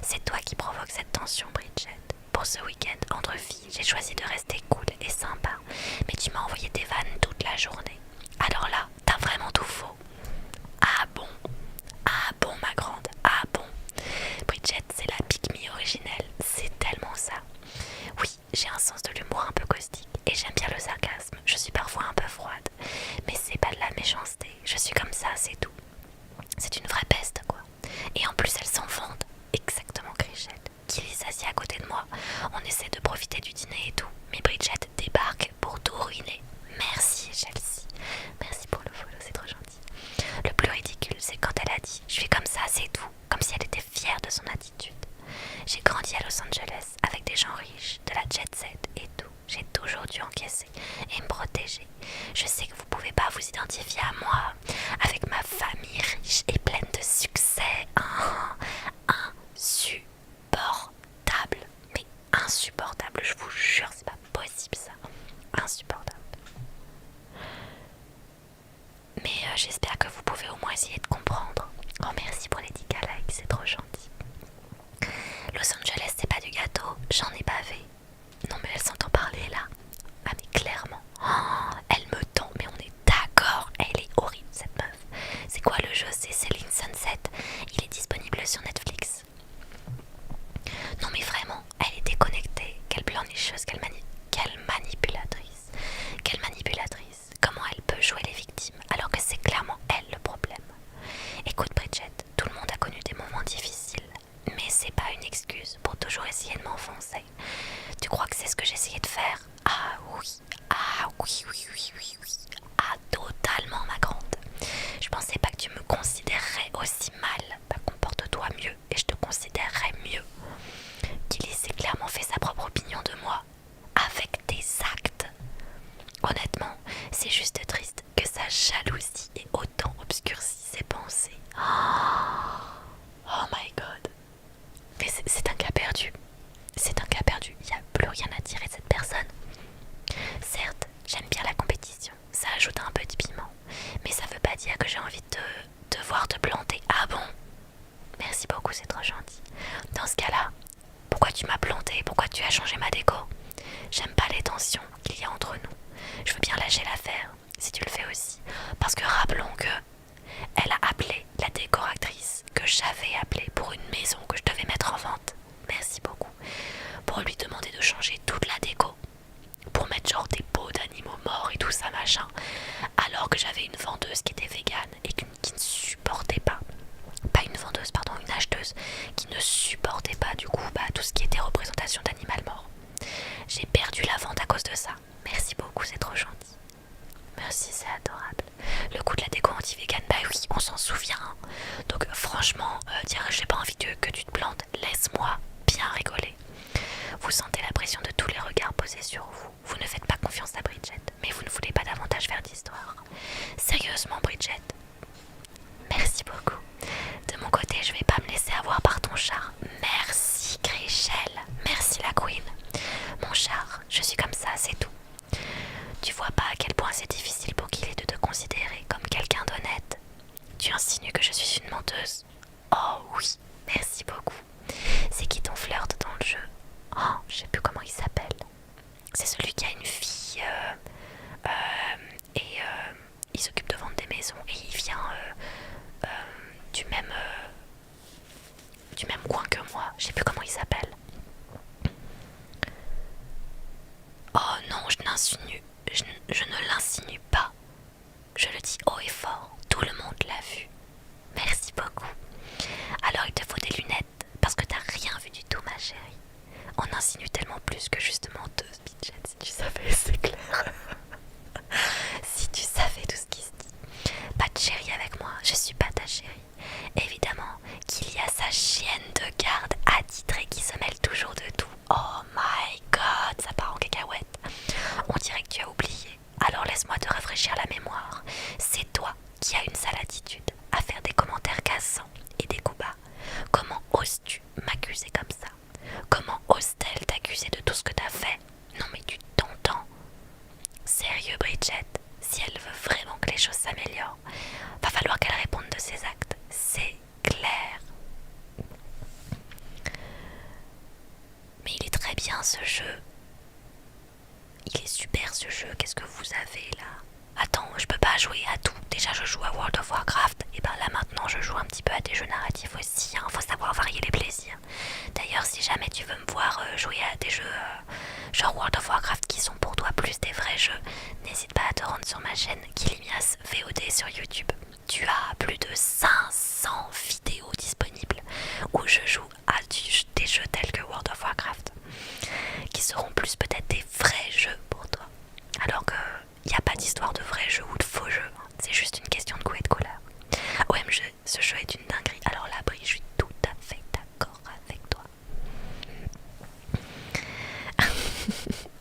C'est toi qui provoque cette tension, Bridget. Pour ce week-end entre filles, j'ai choisi de rester cool et sympa. Mais tu m'as envoyé des vannes toute la journée. Alors là, t'as vraiment tout faux. Ah bon? Ah bon, ma grande? Ah bon? Bridget, c'est la pique-me originelle. C'est tellement ça. Oui, j'ai un sens de l'humour un peu caustique et j'aime bien le sarcasme. Je suis parfois un peu froide, mais c'est pas de la méchanceté. Je suis comme ça, c'est tout. C'est une vraie peste, quoi. Et en plus, elle s'en vante. Exactement, Chrishell, qui s'assied à côté de moi. On essaie de profiter du dîner et tout. Mais Bridget débarque pour tout ruiner. Merci, Chelsea. Merci pour le follow, c'est trop gentil. Le plus ridicule, c'est quand elle a dit « Je suis comme ça, c'est tout », comme si elle était fière de son attitude. J'ai grandi à Los Angeles avec des gens riches, de la jet set et tout. J'ai toujours dû encaisser et me protéger. Je sais que vous pouvez pas vous identifier à moi, avec ma famille riche et pleine de succès. Insupportable. Los Angeles c'est pas du gâteau, j'en ai bavé. Non mais elle s'entend parler là. Ah mais clairement. Oh, elle me tend, mais on est d'accord. Elle est horrible cette meuf. C'est quoi le jeu? C'est Selling Sunset. Il est disponible sur Netflix. Non mais vraiment, elle est déconnectée. Quelle pleurnicheuse, quelle manipulatrice. Quelle manipulatrice. Comment elle peut jouer les victimes alors que c'est clairement elle le problème. Écoute Bridget, tout le monde a connu des moments difficiles, mais c'est pas une excuse pour toujours essayer de m'enfoncer. Tu crois que c'est ce que j'essayais de faire? Ah oui, ah oui, oui, oui, oui, oui. Ah totalement ma grande. Je pensais pas que tu me considérerais aussi mal. Bah comporte-toi mieux et je te considérerais mieux. Gilly s'est clairement fait sa propre opinion de moi, avec des actes. Honnêtement, c'est juste triste que sa jalousie ait autant obscurci ses pensées. Oh my god. Mais c'est un cas perdu. C'est un cas perdu. Il n'y a plus rien à tirer de cette personne. Certes, j'aime bien la compétition. Ça ajoute un peu de piment. Mais ça veut pas dire que j'ai envie de voir te planter. Ah bon? Merci beaucoup, c'est trop gentil. Dans ce cas-là, pourquoi tu m'as planté? Pourquoi tu as changé ma déco? J'aime pas les tensions qu'il y a entre nous. Je veux bien lâcher l'affaire, si tu le fais aussi. Parce que rappelons que elle a appelé la décoratrice que j'avais appelée pour une maison que je devais mettre en vente. Merci beaucoup. Pour lui demander de changer toute la déco. Pour mettre genre des pots d'animaux morts et tout ça machin. Alors que j'avais une vendeuse qui était végane et qui ne supportait pas. Pas une vendeuse, pardon, une acheteuse. Qui ne supportait pas du coup tout ce qui était représentation d'animal mort. J'ai perdu la vente à cause de ça. Merci beaucoup, c'est trop gentil. Merci, c'est adorable. Le coup de la déco anti-vegan, bah oui, on s'en souvient. Donc franchement, dire j'ai pas envie que tu te plantes, laisse-moi bien rigoler. Vous sentez la pression de tous les regards posés sur vous. Vous ne faites pas confiance à Bridget, mais vous ne voulez pas davantage faire d'histoire. Sérieusement, Bridget, merci beaucoup. De mon côté, je vais pas me laisser avoir par ton char. Merci, Gréchel. Merci, la Queen. Mon char, je suis comme ça, c'est tout. Tu vois pas à quel point c'est difficile pour qu'il ait de te considérer comme quelqu'un d'honnête. Tu insinues que je suis une menteuse? Oh oui, merci beaucoup. C'est qui ton flirt dans le jeu? Oh, je sais plus comment il s'appelle. C'est celui qui a une fille et il s'occupe de vendre des maisons et il vient du même coin que moi. Je sais plus comment il s'appelle. Oh non, je ne l'insinue pas. Je le dis haut et fort, tout le monde l'a vu. Merci beaucoup. Alors il te faut des lunettes, parce que t'as rien vu du tout, ma chérie. On insinue tellement plus que juste menteuse, Bridget, si tu savais, c'est clair. Si tu savais tout ce qui se dit. Pas de chérie avec moi, je suis pas ta chérie. Évidemment qu'il y a sa chienne de garde attitrée qui se mêle toujours de tout. Oh my god, ça part en cacahuète. On dirait que tu as oublié. Alors laisse-moi te rafraîchir la mémoire. C'est toi qui as une sale attitude à faire des commentaires cassants et des coups bas. Comment oses-tu m'accuser comme ça? Comment ose-t-elle t'accuser de tout ce que t'as fait? Non mais tu t'entends. Sérieux Bridget, si elle veut vraiment que les choses s'améliorent, va falloir qu'elle réponde de ses actes. C'est clair. Mais il est très bien ce jeu. Il est super ce jeu, qu'est-ce que vous avez là? Attends, je peux pas jouer à tout. Déjà je joue à World of Warcraft, et ben là maintenant je joue un petit peu à des jeux narratifs aussi, hein. Faut savoir varier les plaisirs. D'ailleurs si jamais tu veux me voir jouer à des jeux genre World of Warcraft qui sont pour toi plus des vrais jeux, n'hésite pas à te rendre sur ma chaîne Kilimias VOD sur YouTube. Tu as plus de 500 vidéos disponibles où je joue à des jeux tels que World of Warcraft, qui seront plus peut-être des vrais jeux pour toi. Alors que il n'y a pas d'histoire de vrais jeux ou de faux jeux, hein. C'est juste une question de goût et de couleur. OMG, ce jeu est une dinguerie. Alors là, Brie, je suis tout à fait d'accord avec toi.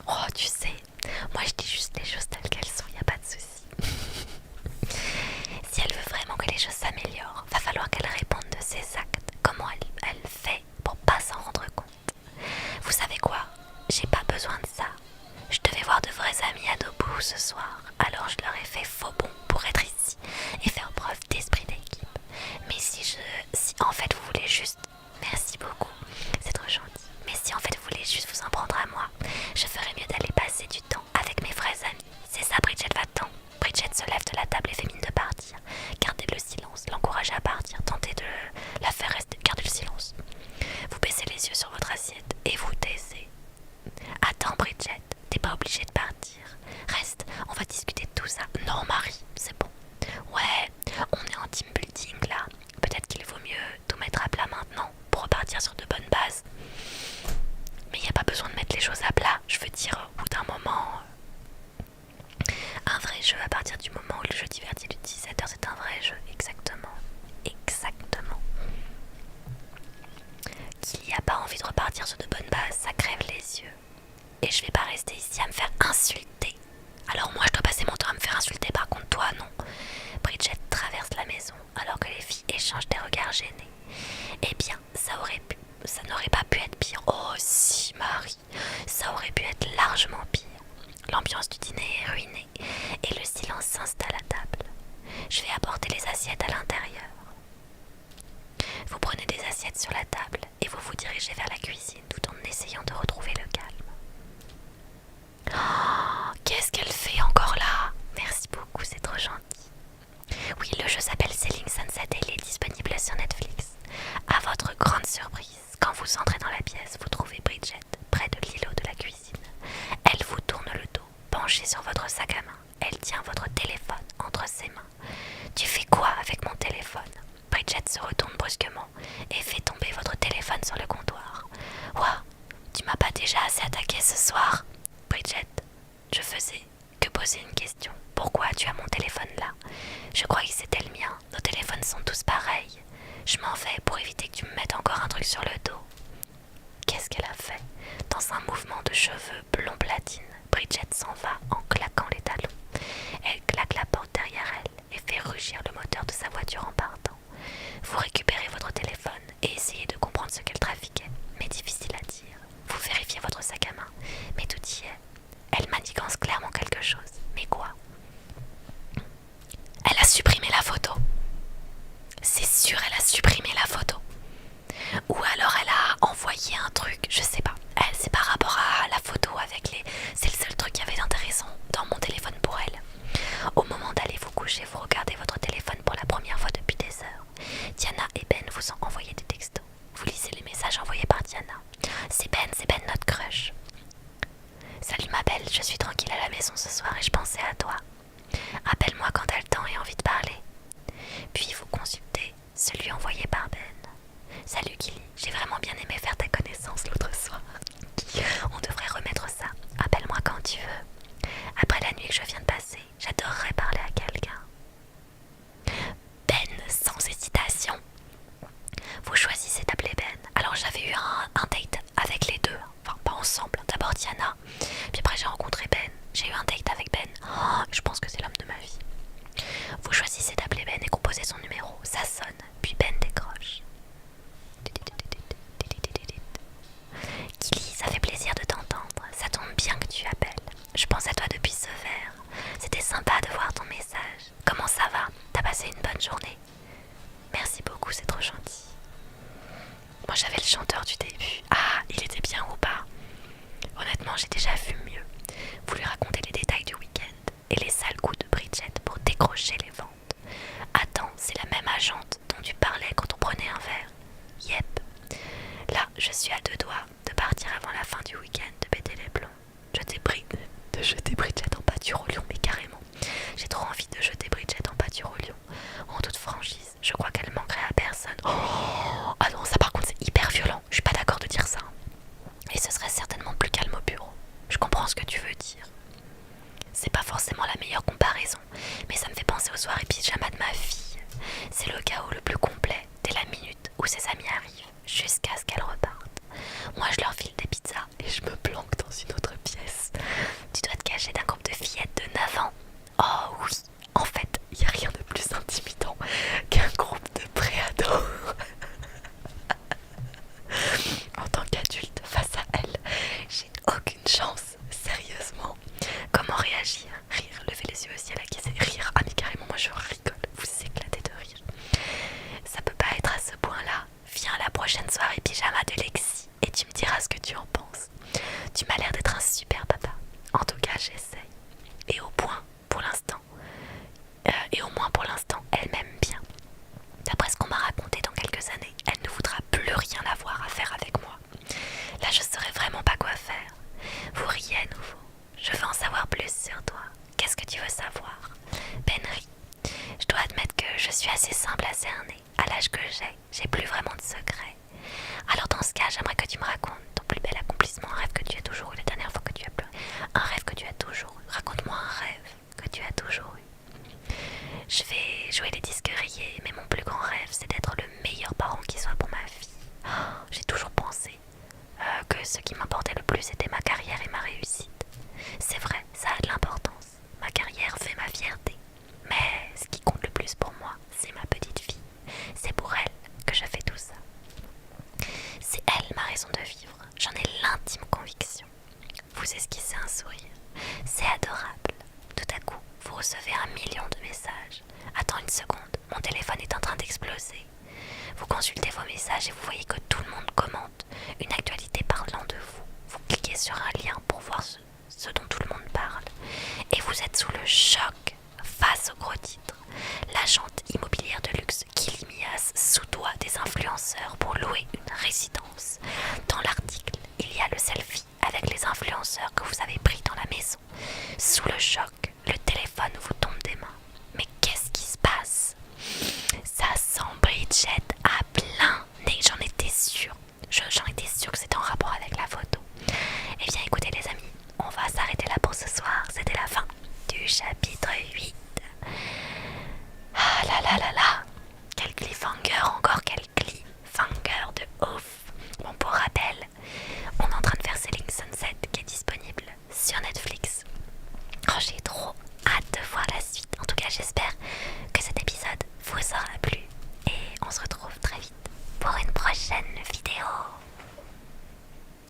Oh, tu sais, moi je dis juste les choses telles qu'elles sont, il n'y a pas de souci. les choses à plat. Je veux dire, au bout d'un moment, un vrai jeu, à partir du moment où le jeu divertit l'utilisateur, c'est un vrai jeu. Exactement. Exactement. Qu'il n'y a pas envie de repartir sur de bonnes bases, ça crève les yeux. Et je vais pas rester ici à me faire insulter. Alors moi je dois passer mon temps à me faire insulter, par contre toi non. Bridget traverse la maison alors que les filles échangent des regards gênés. Eh bien, ça n'aurait pas pu être pire. Oh si, Marie, ça aurait pu être largement pire. L'ambiance du dîner est ruinée et le silence s'installe à table. Je vais apporter les assiettes à l'intérieur. Vous prenez des assiettes sur la table et vous vous dirigez vers la cuisine tout en essayant de retrouver le calme. Oh, qu'est-ce qu'elle fait encore là? Merci beaucoup, c'est trop gentil. Oui, le jeu s'appelle Selling Sunset et il est disponible sur Netflix. À votre grande surprise, quand vous entrez dans la pièce, vous trouvez Bridget près de l'îlot de la cuisine. Elle vous tourne le dos, penchée sur votre sac à main. Elle tient votre téléphone entre ses mains. Tu fais quoi avec mon téléphone? Bridget se retourne brusquement et fait tomber votre téléphone sur le comptoir. Ouah, tu m'as pas déjà assez attaqué ce soir? Bridget, je faisais que poser une question. Pourquoi tu as mon téléphone là? Je croyais que c'était le mien. Nos téléphones sont tous pareils. Je m'en vais pour éviter que tu me mettes encore un truc sur le dos. Qu'est-ce qu'elle a fait? Dans un mouvement de cheveux blond platine, Bridget s'en va en claquant les talons. Elle claque la porte derrière elle et fait rugir le moteur de sa voiture en partant. Vous récupérez votre téléphone et essayez de comprendre ce qu'elle trafiquait, mais difficile à dire. Vous vérifiez votre sac à main, mais tout y est. Elle manigance clairement quelque chose. Mais quoi? Elle a supprimé la photo. C'est sûr, elle a supprimé la photo. Ou alors elle a envoyé un truc, je sais pas. Elle, c'est par rapport à la photo avec les... C'est le seul truc qui avait d'intéressant dans mon téléphone pour elle. Au moment d'aller vous coucher, vous regardez votre téléphone pour la première fois depuis des heures. Diana et Ben vous ont envoyé des textos. Vous lisez les messages envoyés par Diana. C'est Ben notre crush. Salut ma belle, je suis tranquille à la maison ce soir et je pensais à toi. Appelle-moi quand t'as le temps et envie de parler. Puis vous consultez celui envoyé par Ben. Salut Gilly, j'ai vraiment bien aimé faire ta connaissance l'autre soir. On devrait remettre ça. Appelle-moi quand tu veux. Après la nuit que je viens de passer, j'adorerais parler à quelqu'un. Ben, sans hésitation. Vous choisissez d'appeler Ben. Alors j'avais eu un date avec les deux. Enfin, pas ensemble. D'abord Diana. Puis après j'ai rencontré Ben. J'ai eu un date avec Ben. Oh, je pense que c'est l'homme de ma vie. Vous choisissez d'appeler Ben et composez son numéro. Ça sonne. Puis Ben décroche. Gilly, ça fait plaisir de t'entendre. Ça tombe bien que tu appelles. Je pense à toi depuis ce verre. C'était sympa de voir ton message. Comment ça va? T'as passé une bonne journée? Merci beaucoup, c'est trop gentil. Moi j'avais le chanteur du début. Ah, il était bien ou pas? Honnêtement, j'ai déjà vu mieux. Vous lui racontez les détails du week-end et les sales coups de Bridget pour décrocher les ventes. Attends, c'est la même agente dont tu parlais quand on prenait un verre. Yep. Là, je suis à deux doigts de partir avant la fin du week-end, de péter les plombs. De jeter Bridget en pâture au lion, mais carrément. J'ai trop envie de jeter Bridget en pâture au lion. En toute franchise, je crois qu'elle manquerait à personne. Oh, ah non, ça par contre c'est hyper violent. Je suis pas d'accord de dire ça. Et ce serait certainement plus calme au bureau. Je comprends ce que tu veux dire. C'est pas forcément la meilleure comparaison, mais ça me fait penser aux soirées pyjama de ma fille. C'est le chaos le plus complet dès la minute où ses amis arrivent, jusqu'à ce qu'elles repartent. Moi je leur file des pizzas et je me planque dans une autre pièce. Tu dois te cacher d'un groupe de fillettes de 9 ans. Oh oui, en fait, il n'y a rien de plus intimidant qu'un groupe de préados. En tant qu'adulte face à elle, j'ai aucune chance, sérieusement. Comment réagir? Rire, lever les yeux au ciel, acquiescer, rire. Ah mais carrément, moi je rigole, vous éclatez de rire. Ça peut pas être à ce point-là. Viens là ce qui m'importait le plus était ma carrière et ma réussite. C'est vrai, ça a de l'importance. Ma carrière fait ma fierté. Mais ce qui compte le plus pour moi, c'est ma petite fille. C'est pour elle que je fais tout ça. C'est elle ma raison de vivre. J'en ai l'intime conviction. Vous esquissez un sourire. C'est adorable. Tout à coup, vous recevez 1 million de messages. Attends une seconde, mon téléphone est en train d'exploser. Vous consultez vos messages et vous voyez que tout le monde commente une actualité parlant de vous. Vous cliquez sur un lien pour voir ce dont tout le monde parle. Et vous êtes sous le choc face au gros titre. L'agente immobilière de luxe Kylie Mias sous-doit des influenceurs pour louer une résidence. Dans l'article, il y a le selfie avec les influenceurs que vous avez pris dans la maison. Sous le choc, le téléphone vous tombe des mains. Mais qu'est-ce qui se passe? Ça sent Bridget à plein nez, j'en étais sûre. J'en étais sûre que c'était en rapport avec la photo. Eh bien écoutez les amis, on va s'arrêter là pour ce soir. C'était la fin du chapitre 8. Ah là là là là. Quel cliffhanger, encore quel cliffhanger de ouf. Bon, pour rappel, on est en train de faire Selling Sunset qui est disponible sur Netflix.